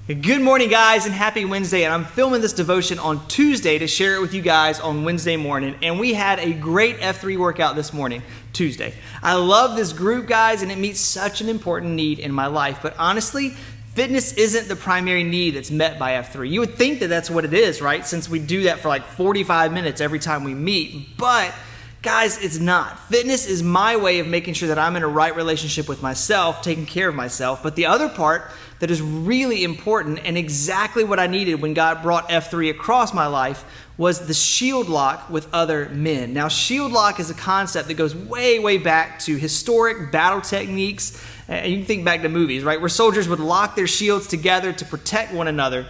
Good morning, guys, and happy Wednesday. And I'm filming this devotion on Tuesday to share it with you guys on Wednesday morning. And we had a great F3 workout this morning, Tuesday. I love this group, guys, and it meets such an important need in my life. But honestly, fitness isn't the primary need that's met by F3. You would think that that's what it is, right? Since we do that for like 45 minutes every time we meet. But guys, it's not. Fitness is my way of making sure that I'm in a right relationship with myself, taking care of myself. But the other part that is really important and exactly what I needed when God brought F3 across my life was the shield lock with other men. Now, shield lock is a concept that goes way, way back to historic battle techniques. And you can think back to movies, right? Where soldiers would lock their shields together to protect one another,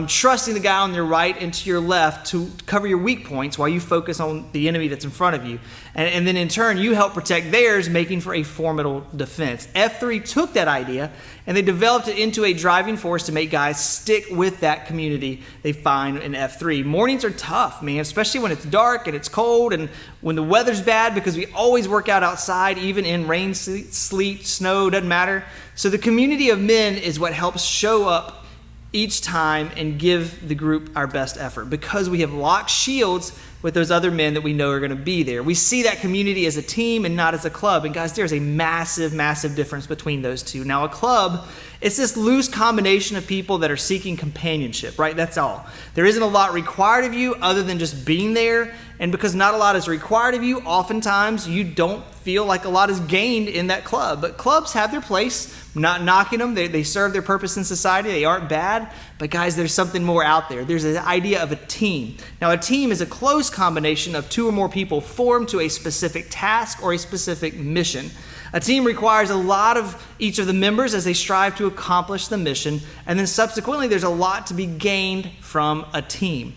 trusting the guy on your right and to your left to cover your weak points while you focus on the enemy that's in front of you. And then in turn, you help protect theirs, making for a formidable defense. F3 took that idea and they developed it into a driving force to make guys stick with that community they find in F3. Mornings are tough, man, especially when it's dark and it's cold and when the weather's bad, because we always work out outside, even in rain, sleet, snow, doesn't matter. So the community of men is what helps show up each time and give the group our best effort, because we have locked shields with those other men that we know are going to be there. We see that community as a team and not as a club. And guys, there's a massive, massive difference between those two. Now, a club, it's this loose combination of people that are seeking companionship, right? That's all. There isn't a lot required of you other than just being there. And because not a lot is required of you, oftentimes you don't feel like a lot is gained in that club. But clubs have their place. I'm not knocking them. They serve their purpose in society. They aren't bad. But guys, there's something more out there. There's an idea of a team. Now, a team is a close combination of two or more people formed to a specific task or a specific mission. A team requires a lot of each of the members as they strive to accomplish the mission. And then subsequently, there's a lot to be gained from a team.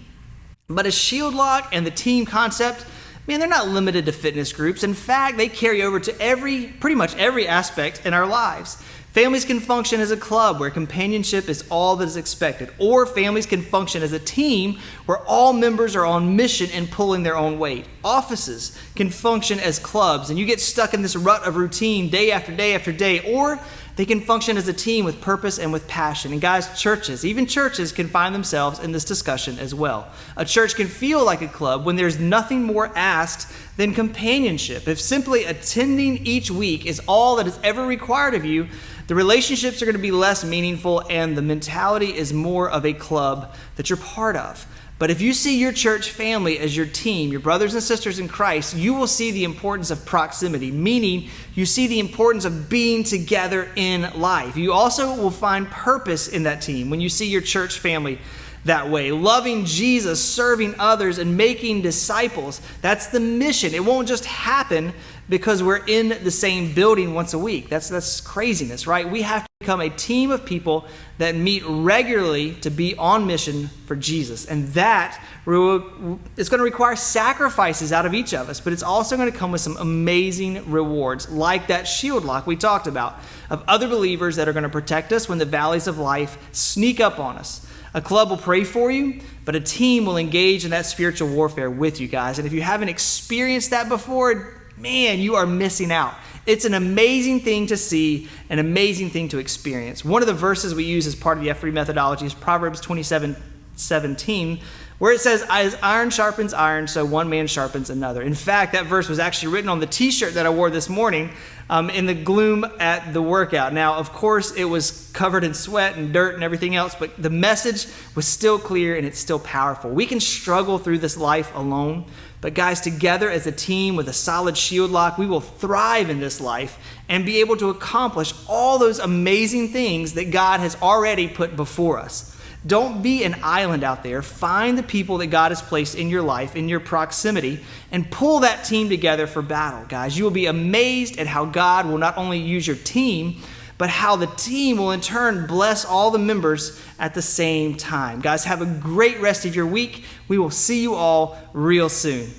But a shield lock and the team concept, man, they're not limited to fitness groups. In fact, they carry over to pretty much every aspect in our lives. Families can function as a club where companionship is all that is expected. Or families can function as a team where all members are on mission and pulling their own weight. Offices can function as clubs and you get stuck in this rut of routine day after day after day. Or they can function as a team with purpose and with passion. And guys, even churches can find themselves in this discussion as well. A church can feel like a club when there's nothing more asked than companionship. If simply attending each week is all that is ever required of you, the relationships are going to be less meaningful and the mentality is more of a club that you're part of. But if you see your church family as your team, your brothers and sisters in Christ, you will see the importance of proximity, meaning you see the importance of being together in life. You also will find purpose in that team when you see your church family that way. Loving Jesus, serving others, and making disciples. That's the mission. It won't just happen because we're in the same building once a week. That's craziness, right? We have to become a team of people that meet regularly to be on mission for Jesus. And that is going to require sacrifices out of each of us, but it's also going to come with some amazing rewards, like that shield lock we talked about, of other believers that are going to protect us when the valleys of life sneak up on us. A club will pray for you, but a team will engage in that spiritual warfare with you guys. And if you haven't experienced that before, man, you are missing out. It's an amazing thing to see, an amazing thing to experience. One of the verses we use as part of the F3 methodology is Proverbs 27:17, where it says, as iron sharpens iron, so one man sharpens another. In fact, that verse was actually written on the t-shirt that I wore this morning in the gloom at the workout. Now, of course, it was covered in sweat and dirt and everything else, but the message was still clear and it's still powerful. We can struggle through this life alone, but guys, together as a team with a solid shield lock, we will thrive in this life and be able to accomplish all those amazing things that God has already put before us. Don't be an island out there. Find the people that God has placed in your life, in your proximity, and pull that team together for battle, guys. You will be amazed at how God will not only use your team, but how the team will in turn bless all the members at the same time. Guys, have a great rest of your week. We will see you all real soon.